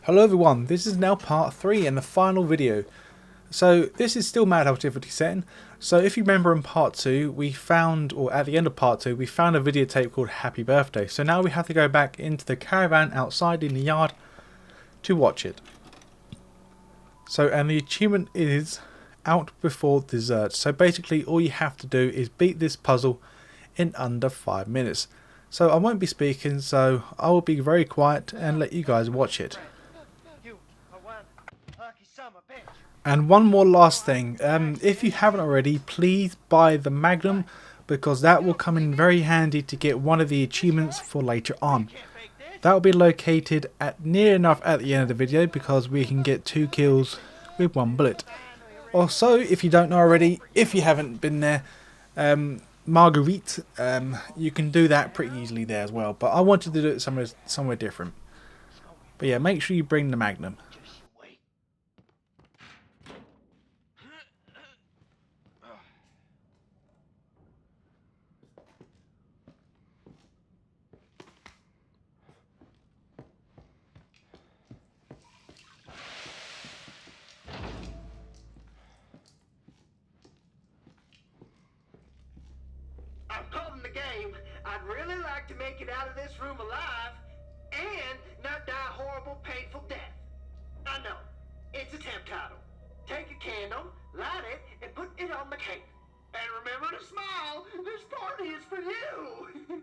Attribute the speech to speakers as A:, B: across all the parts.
A: Hello everyone, this is now part 3 and the final video. So this is still Madhouse difficulty setting. So if you remember in part 2 we found, or at the end of part 2, we found a videotape called Happy Birthday. So now we have to go back into the caravan outside in the yard to watch it. So, and the achievement is out before dessert. So basically all you have to do is beat this puzzle in under 5 minutes. So I won't be speaking, so I will be very quiet and let you guys watch it. And one more last thing, if you haven't already, please buy the Magnum, because that will come in very handy to get one of the achievements for later on. That will be located at near enough at the end of the video, because we can get 2 kills with 1 bullet. Also, if you don't know already, if you haven't been there, Marguerite, you can do that pretty easily there as well, but I wanted to do it somewhere different. But yeah, make sure you bring the Magnum.
B: I'm calling the game. I'd really like to make it out of this room alive and not die a horrible, painful death. I know. It's a temp title. Take a candle, light it, and put it on the cake. And remember to smile. This party is for you.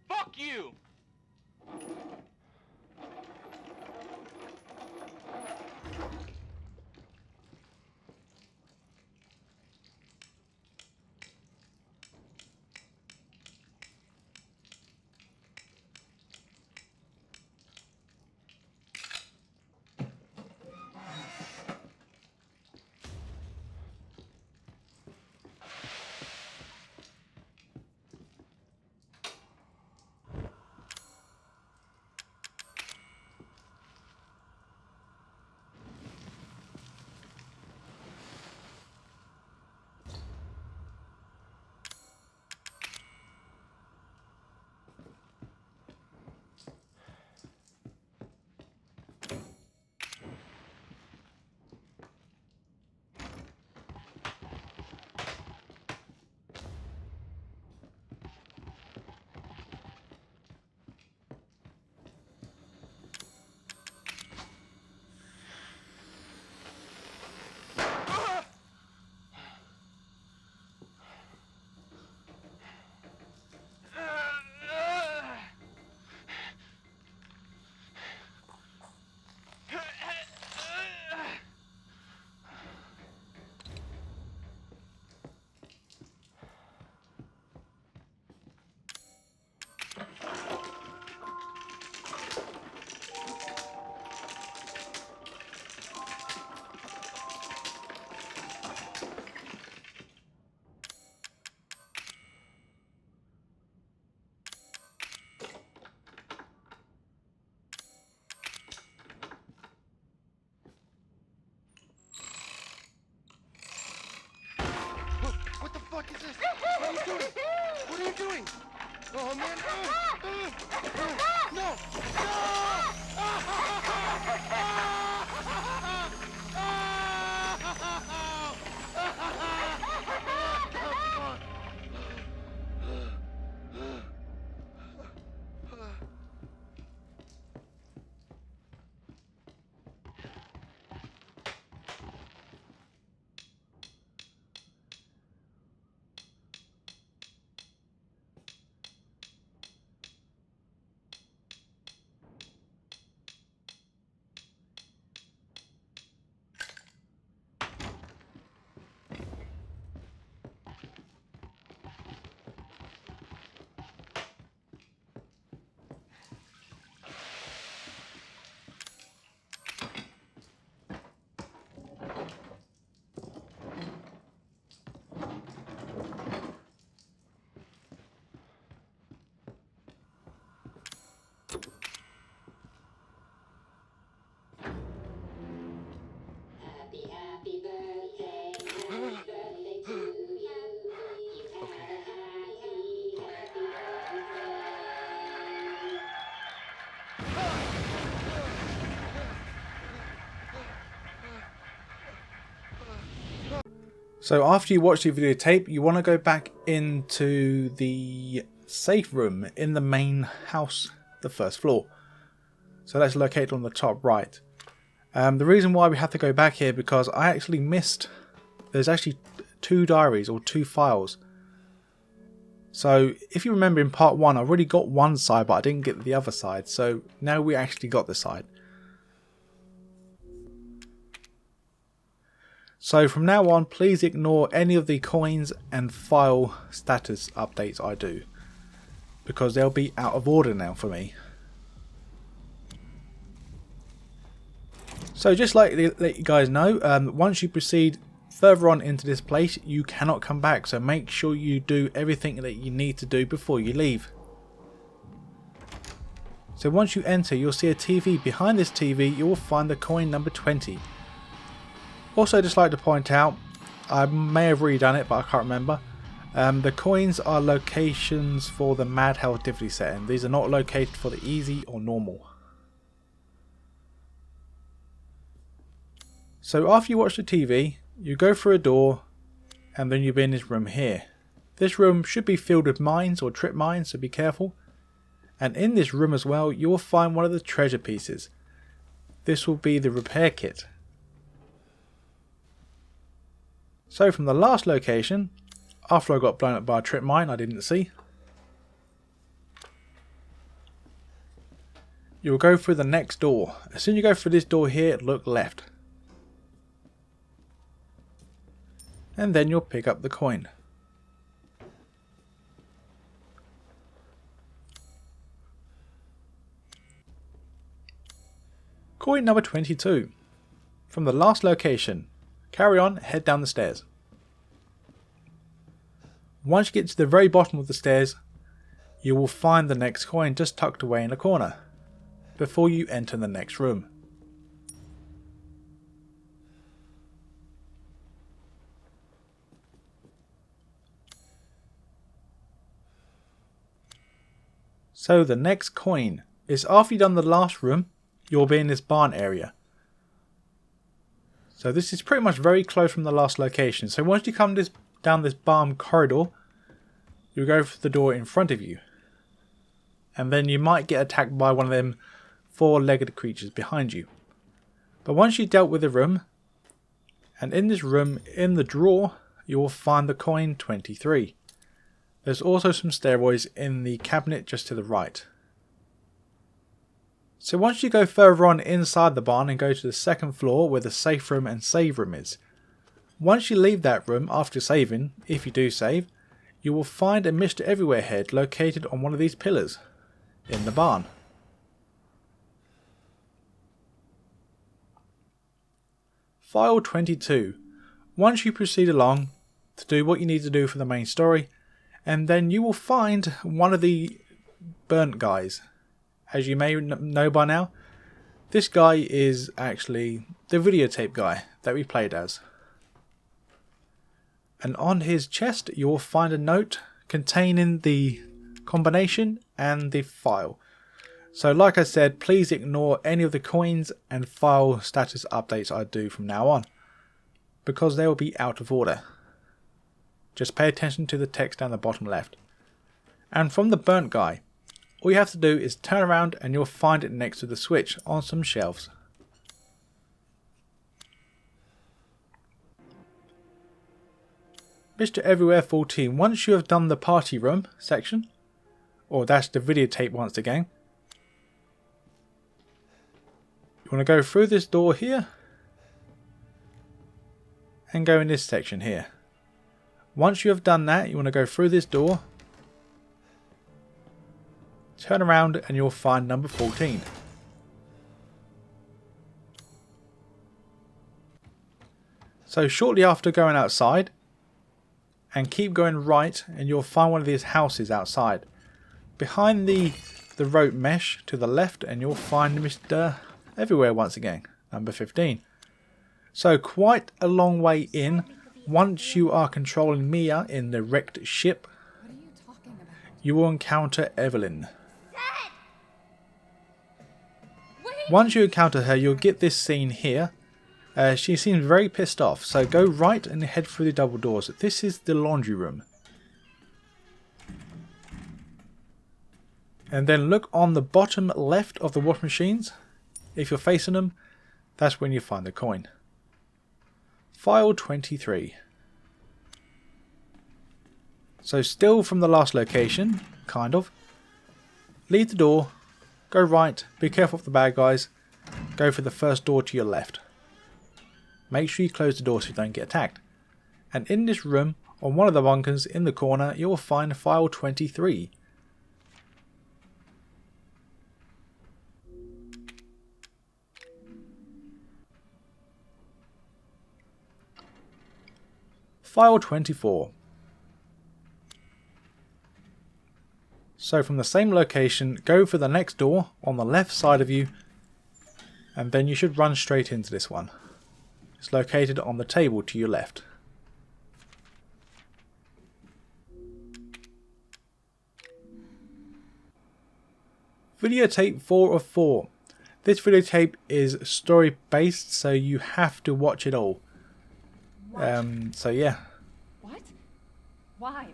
C: Fuck you!
D: What the fuck is this? What are you doing? What are you doing? Oh man! No!
A: So after you watch the videotape, you want to go back into the safe room in the main house, the first floor. So that's located on the top right. The reason why we have to go back here because I actually missed, there's actually 2 diaries or 2 files. So if you remember in part 1, I already got one side but I didn't get the other side. So now we actually got the side. So from now on, please ignore any of the coins and file status updates I do, because they'll be out of order now for me. So just like to let you guys know, once you proceed further on into this place, you cannot come back. So make sure you do everything that you need to do before you leave. So once you enter, you'll see a TV. Behind this TV, you will find the coin number 20. Also, just like to point out, I may have redone it, but I can't remember. The coins are locations for the Mad Hell difficulty setting. These are not located for the easy or normal. So after you watch the TV, you go through a door, and then you'll be in this room here. This room should be filled with mines or trip mines, so be careful. And in this room as well, you will find one of the treasure pieces. This will be the repair kit. So from the last location, after I got blown up by a trip mine I didn't see, you'll go through the next door. As soon as you go through this door here, look left. And then you'll pick up the coin. Coin number 22. From the last location. Carry on, head down the stairs. Once you get to the very bottom of the stairs, you will find the next coin just tucked away in a corner, before you enter the next room. So the next coin is after you've done the last room, you'll be in this barn area. So this is pretty much very close from the last location. So once you come down this barn corridor, you'll go for the door in front of you. And then you might get attacked by one of them 4-legged creatures behind you. But once you've dealt with the room, and in this room, in the drawer, you will find the coin 23. There's also some steroids in the cabinet just to the right. So once you go further on inside the barn and go to the second floor where the safe room and save room is. Once you leave that room after saving, if you do save, you will find a Mr. Everywhere head located on one of these pillars in the barn. File 22. Once you proceed along to do what you need to do for the main story, and then you will find one of the burnt guys. As you may know by now, this guy is actually the videotape guy that we played as. And on his chest you will find a note containing the combination and the file. So like I said, please ignore any of the coins and file status updates I do from now on, because they will be out of order. Just pay attention to the text down the bottom left. And from the burnt guy, all you have to do is turn around and you'll find it next to the switch on some shelves. Mr. Everywhere 14, once you have done the party room section, or that's the videotape once again, you want to go through this door here and go in this section here. Once you have done that, you want to go through this door, turn around and you'll find number 14. So shortly after going outside, and keep going right and you'll find one of these houses outside. Behind the rope mesh to the left and you'll find Mr. Everywhere once again, number 15. So quite a long way in. Once you are controlling Mia in the wrecked ship, you will encounter Evelyn. Once you encounter her, you'll get this scene here, She seems very pissed off, so go right and head through the double doors. This is the laundry room. And then look on the bottom left of the wash machines. If you're facing them, that's when you find the coin. File 23. So still from the last location, kind of. Leave the door, go right, be careful of the bad guys, go for the first door to your left. Make sure you close the door so you don't get attacked. And in this room, on one of the bunkers in the corner, you will find file 23. File 24. So from the same location, go for the next door on the left side of you, and then you should run straight into this one. It's located on the table to your left. Videotape 4 of 4. This videotape is story based, so you have to watch it all. So yeah.
C: What? Why?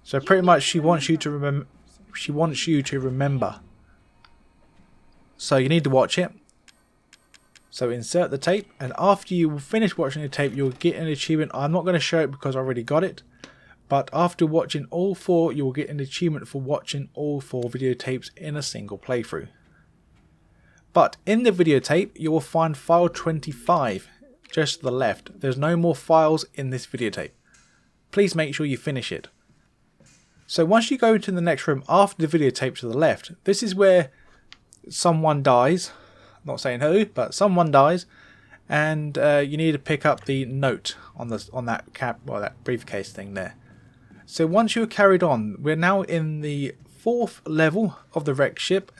A: So pretty much she wants you to remember. She wants you to remember. So you need to watch it. So insert the tape, and after you finish watching the tape, you'll get an achievement. I'm not going to show it because I already got it. But after watching all 4, you will get an achievement for watching all 4 videotapes in a single playthrough. But in the videotape, you will find file 25 just to the left. There's no more files in this videotape. Please make sure you finish it. So once you go into the next room after the videotape to the left, this is where someone dies. I'm not saying who, but someone dies, and you need to pick up the note on that briefcase thing there. So once you're carried on, we're now in the 4th level of the wrecked ship.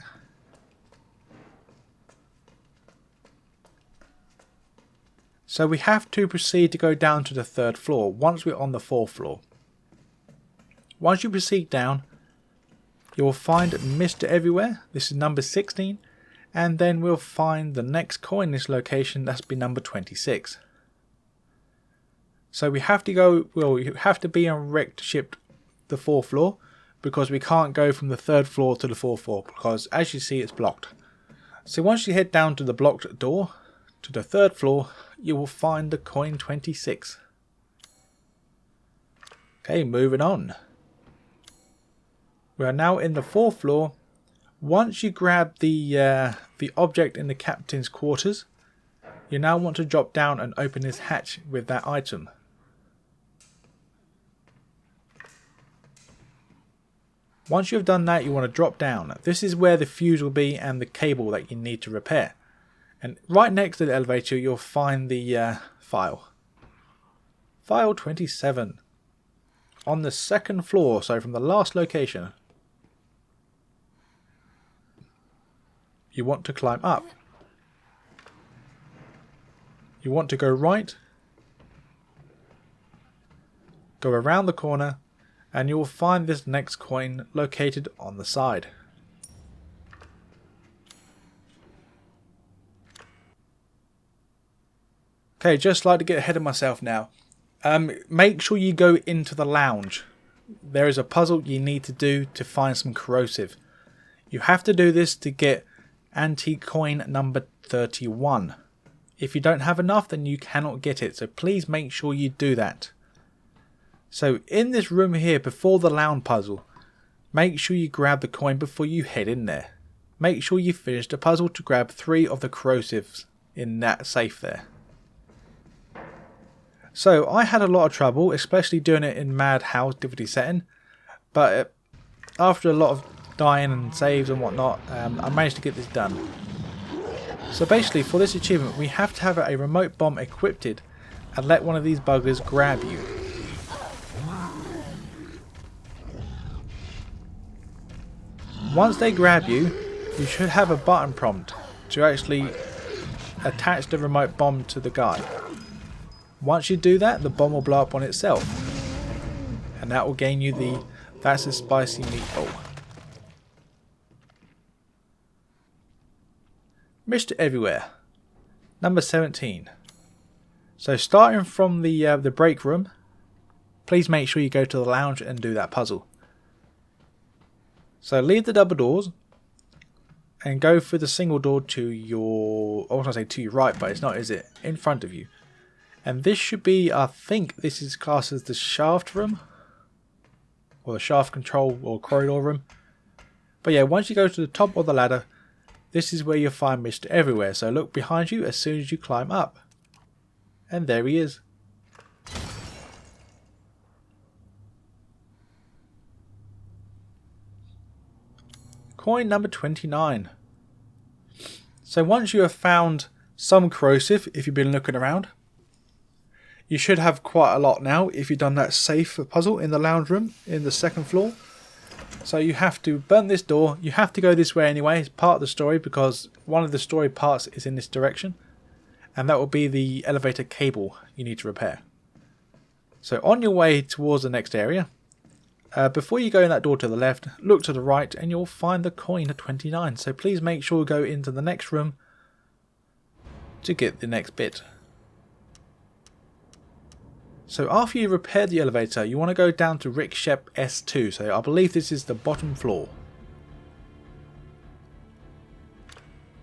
A: So we have to proceed to go down to the 3rd floor once we're on the 4th floor. Once you proceed down, you will find Mr. Everywhere. This is number 16. And then we'll find the next coin in this location. That's be number 26. So we have to go, well, you have to be on wrecked ship the 4th floor, because we can't go from the 3rd floor to the 4th floor, because as you see, it's blocked. So once you head down to the blocked door to the 3rd floor, you will find the coin 26. Okay, moving on. We are now in the 4th floor. Once you grab the object in the captain's quarters, you now want to drop down and open this hatch with that item. Once you've done that, you want to drop down. This is where the fuse will be and the cable that you need to repair. And right next to the elevator, you'll find the file. File 27. On the 2nd floor, so from the last location. You want to climb up. You want to go right, go around the corner, and you will find this next coin located on the side. Okay, just like to get ahead of myself now. Make sure you go into the lounge. There is a puzzle you need to do to find some corrosive. You have to do this to get antique coin number 31. If you don't have enough, then you cannot get it, so please make sure you do that. So in this room here, before the lounge puzzle, make sure you grab the coin before you head in there. Make sure you finish the puzzle to grab 3 of the corrosives in that safe there. So I had a lot of trouble, especially doing it in Madhouse difficulty setting, but after a lot of dying and saves and whatnot, I managed to get this done. So basically, for this achievement, we have to have a remote bomb equipped and let one of these buggers grab you. Once they grab you, you should have a button prompt to actually attach the remote bomb to the guy. Once you do that, the bomb will blow up on itself, and that will gain you the "That's a spicy meatball." Mr. Everywhere. Number 17. So starting from the break room, please make sure you go to the lounge and do that puzzle. So leave the double doors and go through the single door to your, I was going to say to your right, but it's not, is it? In front of you. And this should be, I think this is classed as the shaft room, or the shaft control or corridor room. But yeah, once you go to the top of the ladder, this is where you'll find Mr. Everywhere. So look behind you as soon as you climb up. And there he is. Coin number 29. So once you have found some corrosive, if you've been looking around, you should have quite a lot now if you've done that safe puzzle in the lounge room in the second floor. So you have to burn this door. You have to go this way anyway. It's part of the story because one of the story parts is in this direction. And that will be the elevator cable you need to repair. So on your way towards the next area, before you go in that door to the left, look to the right and you'll find the coin at 29. So please make sure you go into the next room to get the next bit. So after you repair the elevator, you want to go down to Rick Shep S2. So I believe this is the bottom floor.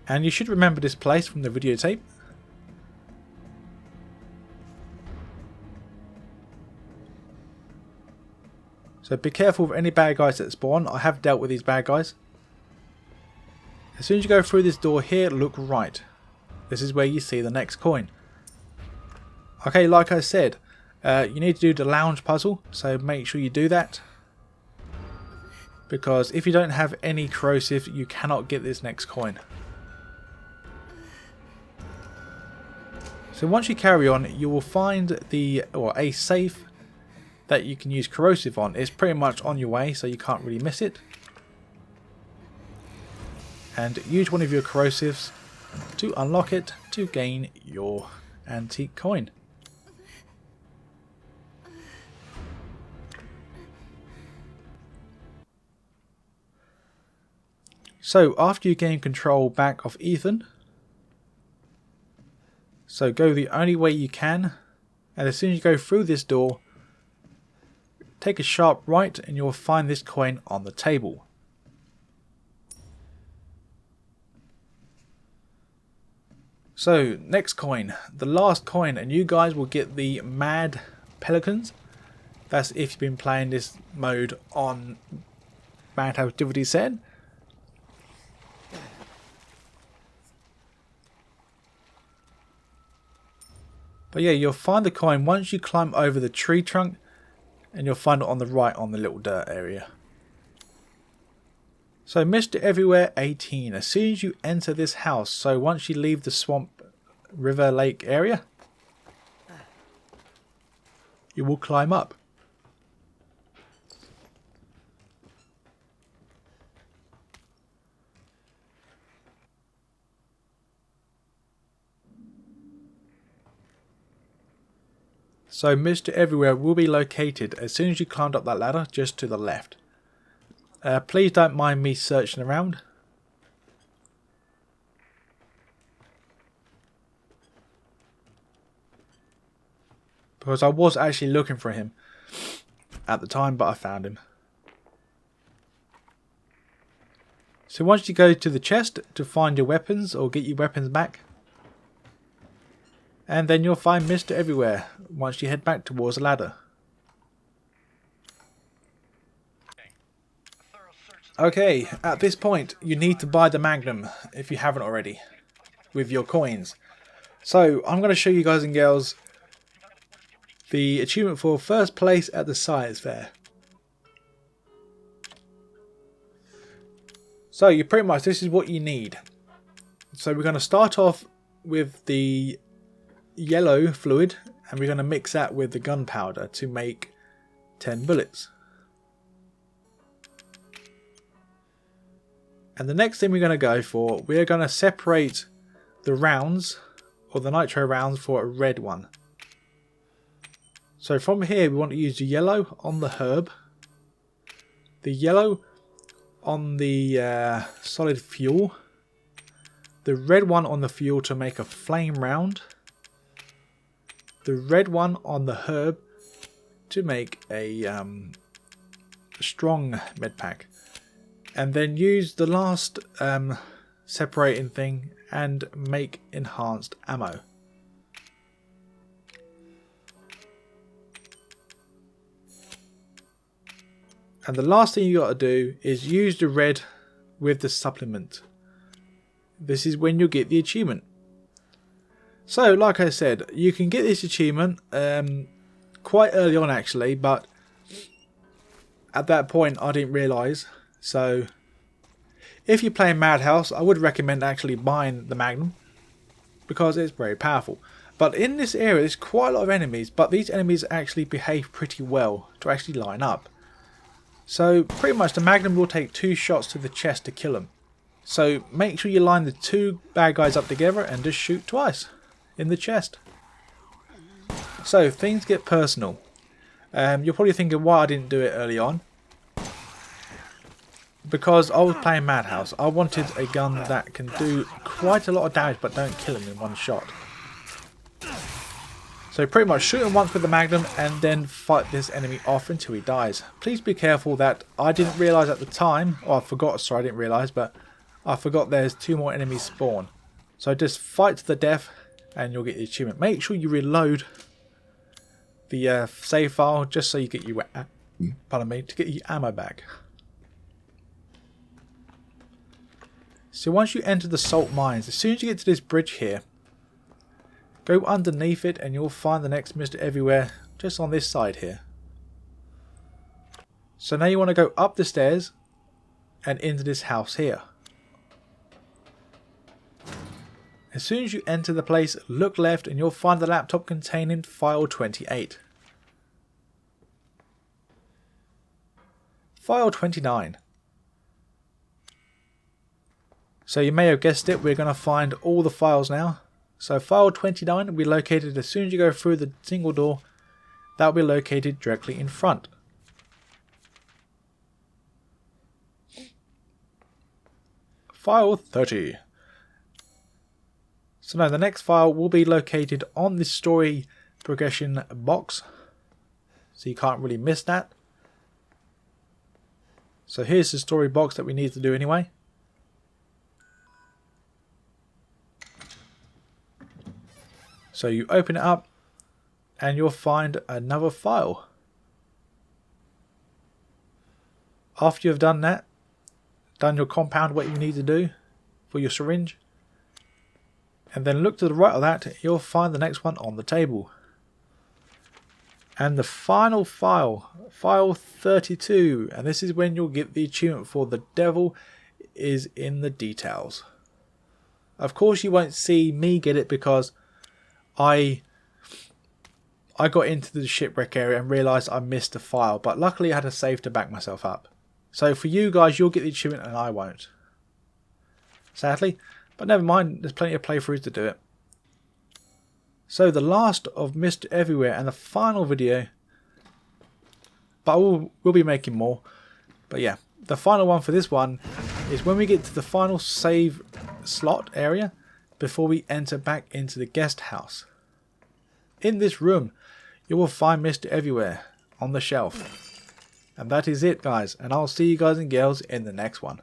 A: And you should remember this place from the videotape. So be careful with any bad guys that spawn. I have dealt with these bad guys. As soon as you go through this door here, look right. This is where you see the next coin. Okay, like I said, you need to do the lounge puzzle, so make sure you do that. Because if you don't have any corrosive, you cannot get this next coin. So once you carry on, you will find a safe that you can use corrosive on. It's pretty much on your way, so you can't really miss it. And use one of your corrosives to unlock it to gain your antique coin. So after you gain control back of Ethan, so go the only way you can, and as soon as you go through this door, take a sharp right and you'll find this coin on the table. So next coin, the last coin, and you guys will get the Mad Pelicans. That's if you've been playing this mode on Madhouse Difficulty Setting. But yeah, you'll find the coin once you climb over the tree trunk, and you'll find it on the right on the little dirt area. So Mr. Everywhere 18, as soon as you enter this house, so once you leave the swamp, river, lake area, you will climb up. So Mr. Everywhere will be located as soon as you climbed up that ladder, just to the left. Please don't mind me searching around. Because I was actually looking for him at the time, but I found him. So once you go to the chest to find your weapons or get your weapons back, and then you'll find Mr. Everywhere once you head back towards the ladder. Okay, at this point you need to buy the Magnum if you haven't already with your coins. So I'm going to show you guys and girls the achievement for first place at the science fair. So you pretty much, this is what you need. So we're going to start off with the yellow fluid and we're going to mix that with the gunpowder to make 10 bullets. And the next thing we're going to go for, we're going to separate the rounds or the nitro rounds for a red one. So from here we want to use the yellow on the herb, the yellow on the solid fuel, the red one on the fuel to make a flame round, the red one on the herb to make a strong med pack, and then use the last separating thing and make enhanced ammo. And the last thing you got to do is use the red with the supplement. This is when you'll get the achievement. So like I said, you can get this achievement quite early on actually, but at that point I didn't realise. So if you're playing Madhouse, I would recommend actually buying the Magnum because it's very powerful. But in this area there's quite a lot of enemies, but these enemies actually behave pretty well to actually line up. So pretty much the Magnum will take 2 shots to the chest to kill them. So make sure you line the 2 bad guys up together and just shoot twice in the chest. So things get personal. You're probably thinking why I didn't do it early on. Because I was playing Madhouse. I wanted a gun that can do quite a lot of damage but don't kill him in one shot. So pretty much shoot him once with the Magnum and then fight this enemy off until he dies. Please be careful that I didn't realise at the time, or I forgot, sorry I didn't realise, but I forgot there's 2 more enemies spawn. So just fight to the death and you'll get the achievement. Make sure you reload the save file just so you get your, pardon me, to get your ammo back. So once you enter the salt mines, as soon as you get to this bridge here, go underneath it and you'll find the next Mr. Everywhere just on this side here. So now you want to go up the stairs and into this house here. As soon as you enter the place, look left and you'll find the laptop containing file 28. File 29. So you may have guessed it, we're going to find all the files now. So file 29 will be located as soon as you go through the single door. That will be located directly in front. File 30. So now the next file will be located on this story progression box. So you can't really miss that. So here's the story box that we need to do anyway. So you open it up and you'll find another file. After you've done that, done your compound, what you need to do for your syringe, and then look to the right of that, you'll find the next one on the table. And the final file, file 32, and this is when you'll get the achievement for the devil is in the details. Of course you won't see me get it because I got into the shipwreck area and realised I missed a file, but luckily I had a save to back myself up. So for you guys, you'll get the achievement and I won't. Sadly, but never mind, there's plenty of playthroughs to do it. So the last of Mr. Everywhere and the final video, but we'll be making more. But yeah, the final one for this one is when we get to the final save slot area before we enter back into the guest house. In this room, you will find Mr. Everywhere on the shelf. And that is it, guys, and I'll see you guys and girls in the next one.